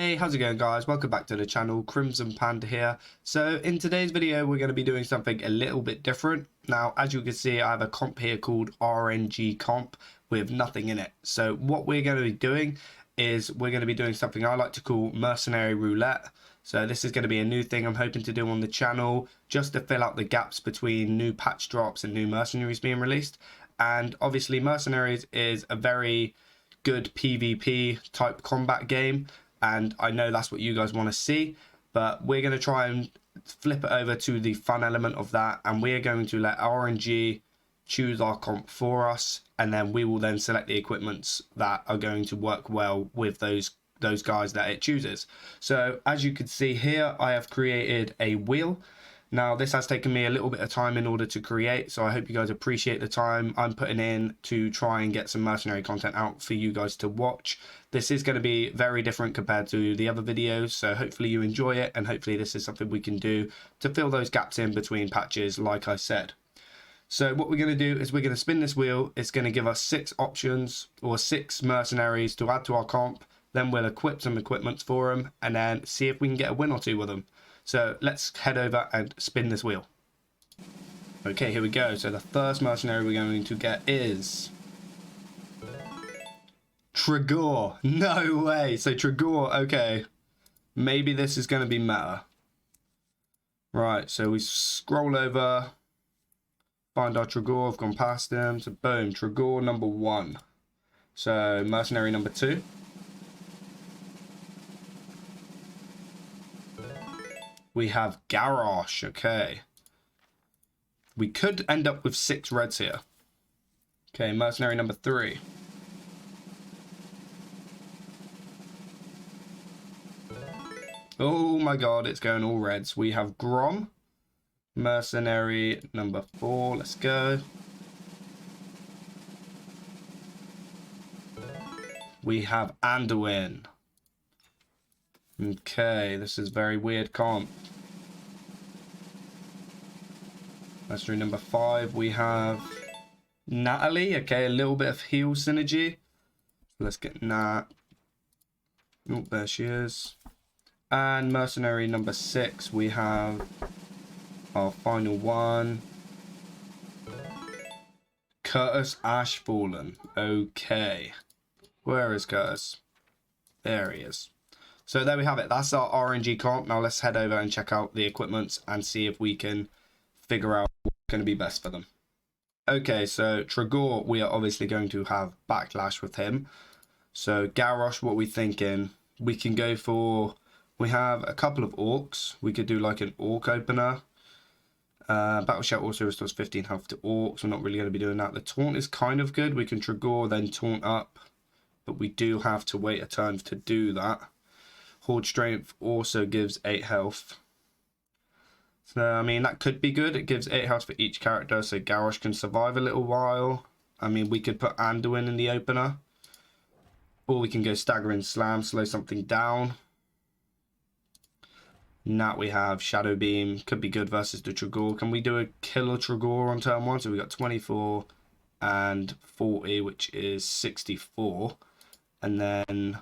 Hey, how's it going guys? Welcome back to the channel, Crimsonpanda here. So in today's video we're going to be doing something a little bit different. Now as you can see I have a comp here called RNG comp with nothing in it. So what we're going to be doing is we're going to be doing something I like to call mercenary roulette. So this is going to be a new thing I'm hoping to do on the channel just to fill out the gaps between new patch drops and new mercenaries being released. And obviously mercenaries is a very good PvP type combat game. And I know that's what you guys want to see, but we're going to try and flip it over to the fun element of that, and we're going to let RNG choose our comp for us, and then we will then select the equipments that are going to work well with those guys that it chooses. So as you can see here, I have created a wheel. Now this has taken me a little bit of time in order to create, so I hope you guys appreciate the time I'm putting in to try and get some mercenary content out for you guys to watch. This is going to be very different compared to the other videos, so hopefully you enjoy it, and hopefully this is something we can do to fill those gaps in between patches like I said. So what we're going to do is we're going to spin this wheel. It's going to give us 6 options or 6 mercenaries to add to our comp. Then we'll equip some equipments for them and then see if we can get a win or two with them. So let's head over and spin this wheel. Okay, here we go. So the first mercenary we're going to get is Trigor. No way. So Trigor, okay. Maybe this is going to be meta. Right, so we scroll over, find our Trigor. I've gone past him. So boom, Trigor number 1. So mercenary number 2. We have Garrosh, okay. We could end up with 6 reds here. Okay, mercenary number 3. Oh my god, it's going all reds. We have Grom. Mercenary number 4, let's go. We have Anduin. Okay, this is very weird comp. Mercenary number 5, we have Natalie. Okay, a little bit of heal synergy. Let's get Nat. Oh, there she is. And mercenary number 6, we have our final one. Curtis Ashfallen. Okay. Where is Curtis? There he is. So there we have it. That's our RNG comp. Now let's head over and check out the equipments and see if we can figure out what's going to be best for them. Okay, so Trigor, we are obviously going to have Backlash with him. So Garrosh, what are we thinking? We can go for... We have a couple of orcs. We could do like an orc opener. Battle Shout also restores 15 health to orcs. We're not really going to be doing that. The taunt is kind of good. We can Trigor, then taunt up. But we do have to wait a turn to do that. Horde Strength also gives 8 health. So, I mean, that could be good. It gives 8 health for each character, so Garrosh can survive a little while. I mean, we could put Anduin in the opener. Or we can go Staggering Slam, slow something down. Now we have Shadow Beam. Could be good versus the Trigor. Can we do a Killer Trigor on turn 1? So we got 24 and 40, which is 64. And then...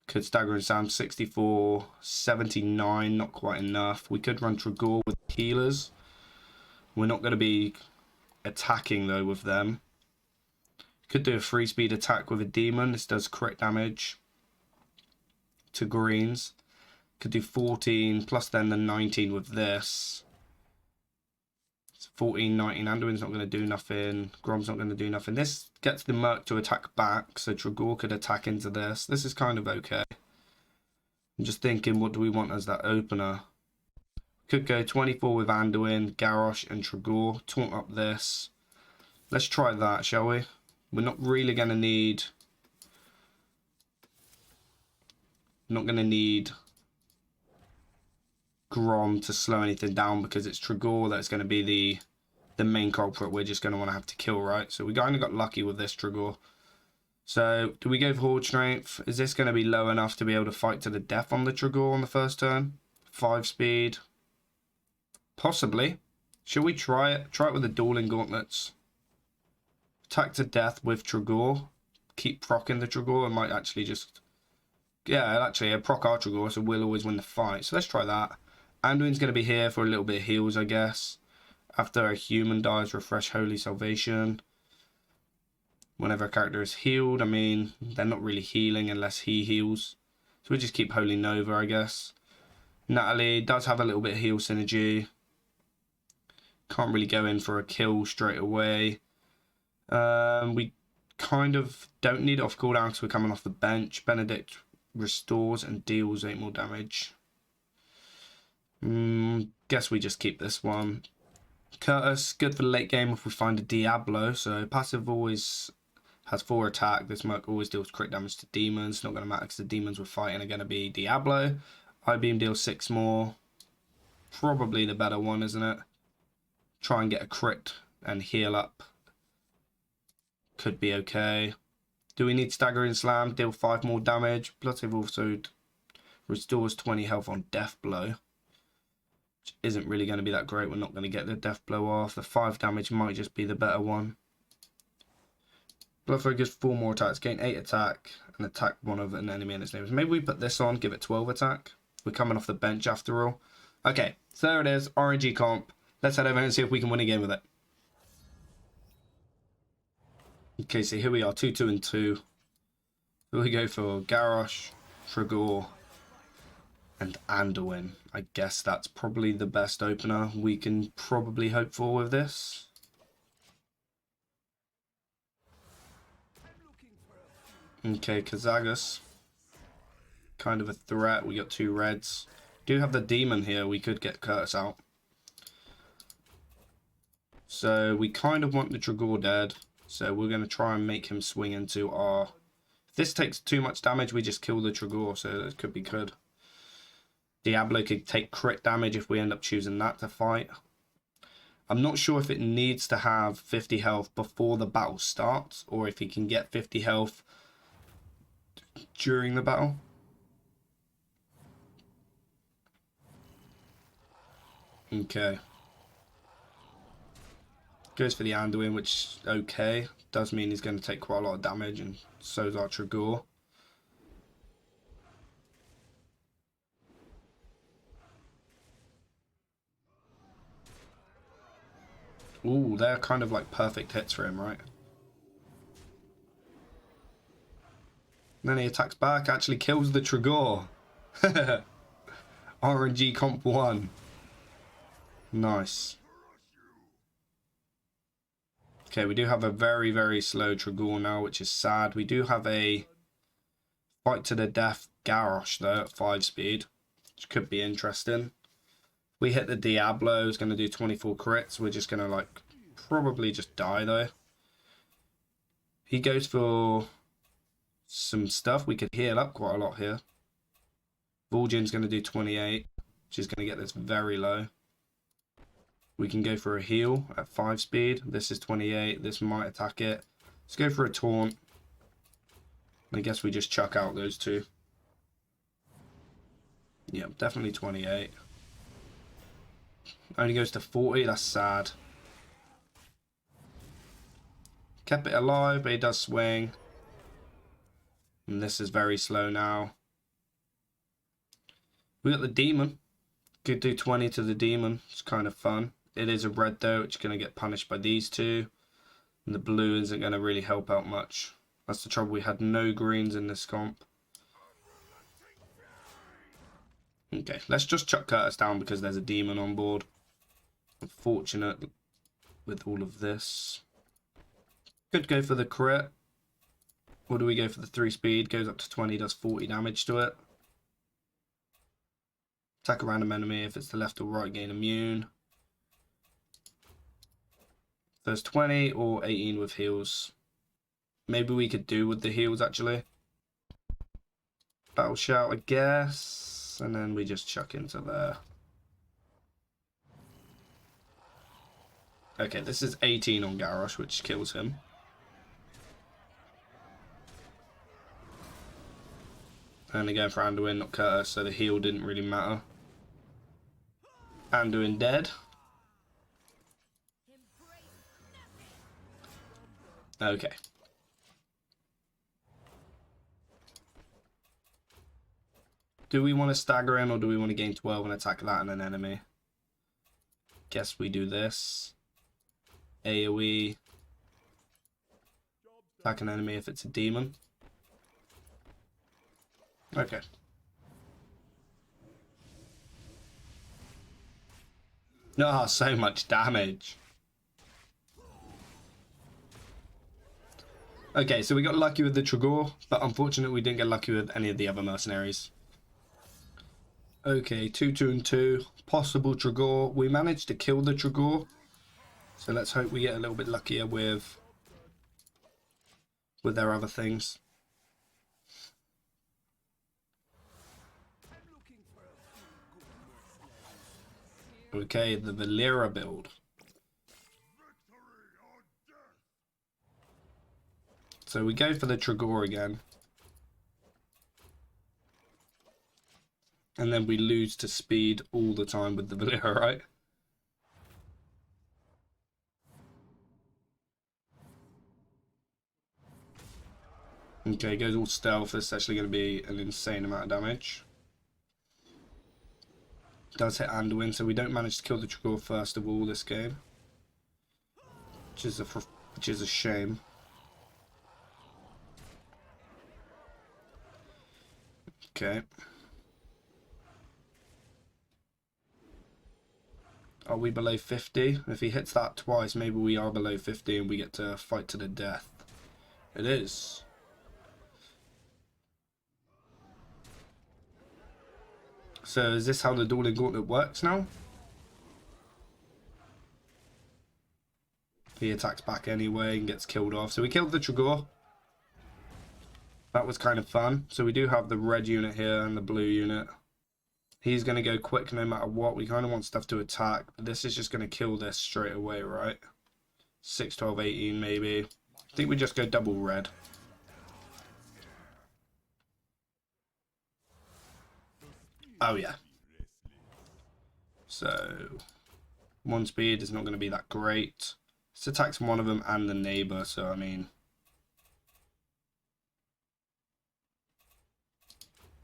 could Staggering Slam 64, 79, not quite enough. We could run Trigor with healers. We're not going to be attacking though with them. Could do a free speed attack with a demon. This does crit damage to greens. Could do 14 plus then the 19 with this. It's 14, 19. Anduin's not going to do nothing. Grom's not going to do nothing. This gets the Merc to attack back, so Trigor could attack into this. This is kind of okay. I'm just thinking, what do we want as that opener? Could go 24 with Anduin, Garrosh, and Trigor. Taunt up this. Let's try that, shall we? We're not really going to need... not going to need Grom to slow anything down because it's Trigor that's going to be the main culprit we're just going to want to have to kill, right? So we kind of got lucky with this Trigor. So do we go for Horde Strength? Is this going to be low enough to be able to fight to the death on the Trigor on the first turn? 5 speed. Possibly. Should we try it? Try it with the Dueling Gauntlets. Attack to death with Trigor. Keep proccing the Trigor. I might actually just Yeah, actually, a proc Artragor, so we'll always win the fight. So let's try that. Anduin's going to be here for a little bit of heals, I guess. After a human dies, refresh Holy Salvation. Whenever a character is healed, I mean, they're not really healing unless he heals. So we just keep Holy Nova, I guess. Natalie does have a little bit of heal synergy. Can't really go in for a kill straight away. We kind of don't need it off cooldown because we're coming off the bench. Benedict restores and deals 8 more damage. Guess we just keep this one. Curtis, good for the late game if we find a Diablo. So passive always has 4 attack. This Merc always deals crit damage to demons. Not going to matter because the demons we're fighting are going to be Diablo. I-Beam deals 6 more. Probably the better one, isn't it? Try and get a crit and heal up. Could be okay. Do we need Staggering Slam? Deal 5 more damage. Bloodstave also restores 20 health on Death Blow. Which isn't really going to be that great. We're not going to get the Death Blow off. The 5 damage might just be the better one. Blood Focus, 4 more attacks. Gain 8 attack and attack one of an enemy in its name. Maybe we put this on, give it 12 attack. We're coming off the bench after all. Okay, so there it is. RNG comp. Let's head over and see if we can win a game with it. Okay, so here we are, 2, 2, and 2. So we go for Garrosh, Trigor, and Anduin. I guess that's probably the best opener we can probably hope for with this. Okay, Kazagus. Kind of a threat. We got 2 reds. Do have the demon here. We could get Curtis out. So we kind of want the Trigor dead. So we're going to try and make him swing into our... If this takes too much damage, we just kill the Trigor. So it could be good. Diablo could take crit damage if we end up choosing that to fight. I'm not sure if it needs to have 50 health before the battle starts. Or if he can get 50 health during the battle. Okay. Goes for the Anduin, which okay. Does mean he's going to take quite a lot of damage, and so's our Trigor. Ooh, they're kind of like perfect hits for him, right? And then he attacks back, actually kills the Trigor. RNG comp 1. Nice. Okay, we do have a very, very slow Trigor now, which is sad. We do have a fight to the death Garrosh, though, at 5 speed, which could be interesting. We hit the Diablo, it's going to do 24 crits. We're just going to, like, probably just die, though. He goes for some stuff. We could heal up quite a lot here. Vol'jin's going to do 28, which is going to get this very low. We can go for a heal at 5 speed. This is 28. This might attack it. Let's go for a taunt. I guess we just chuck out those 2. Yeah, definitely 28. Only goes to 40. That's sad. Kept it alive, but he does swing. And this is very slow now. We got the demon. Could do 20 to the demon. It's kind of fun. It is a red though, which is going to get punished by these 2. And the blue isn't going to really help out much. That's the trouble. We had no greens in this comp. Okay, let's just chuck Curtis down because there's a demon on board. Unfortunate with all of this. Could go for the crit. Or do we go for the 3 speed? Goes up to 20, does 40 damage to it. Attack a random enemy. If it's the left or right, gain immune. There's 20 or 18 with heals. Maybe we could do with the heals, actually. Battle Shout, I guess. And then we just chuck into there. Okay, this is 18 on Garrosh, which kills him. And again for Anduin, not Curtis, so the heal didn't really matter. Anduin dead. Okay. Do we want to stagger in or do we want to gain 12 and attack that and an enemy? Guess we do this. AoE. Attack an enemy if it's a demon. Okay. Oh, so much damage. Okay, so we got lucky with the Trigor, but unfortunately we didn't get lucky with any of the other mercenaries. Okay, 2, 2, and 2. Possible Trigor. We managed to kill the Trigor. So let's hope we get a little bit luckier with their other things. Okay, the Valera build. So we go for the Trigor again. And then we lose to speed all the time with the Valera, right? Okay, goes all stealth. It's actually going to be an insane amount of damage. Does hit Anduin, so we don't manage to kill the Trigor first of all this game. Which is a shame. Okay. Are we below 50? If he hits that twice, maybe we are below 50 and we get to fight to the death. It is. So is this how the Dueling Gauntlet works now? He attacks back anyway and gets killed off. So we killed the Trigor. That was kind of fun. So we do have the red unit here and the blue unit. He's going to go quick no matter what. We kind of want stuff to attack. But this is just going to kill this straight away, right? 6, 12, 18 maybe. I think we just go double red. Oh yeah. So 1 speed is not going to be that great. This attacks one of them and the neighbor, so I mean...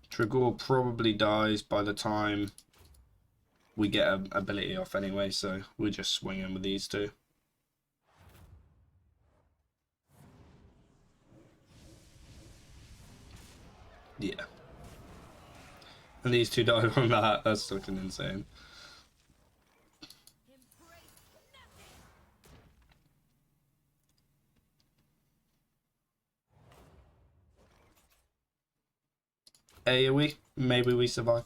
Trigor probably dies by the time we get an ability off anyway, so we're just swinging with these two. Yeah. And these two died on that. That's fucking insane. AoE, maybe we survive.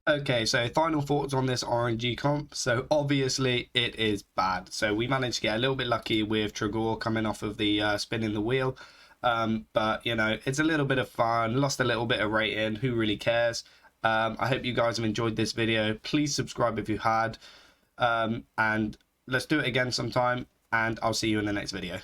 Okay, so final thoughts on this RNG comp. So obviously it is bad. So we managed to get a little bit lucky with Trigor coming off of the spinning the wheel. But, you know, it's a little bit of fun. Lost a little bit of rating. Who really cares? I hope you guys have enjoyed this video. Please subscribe if you had. And let's do it again sometime. And I'll see you in the next video.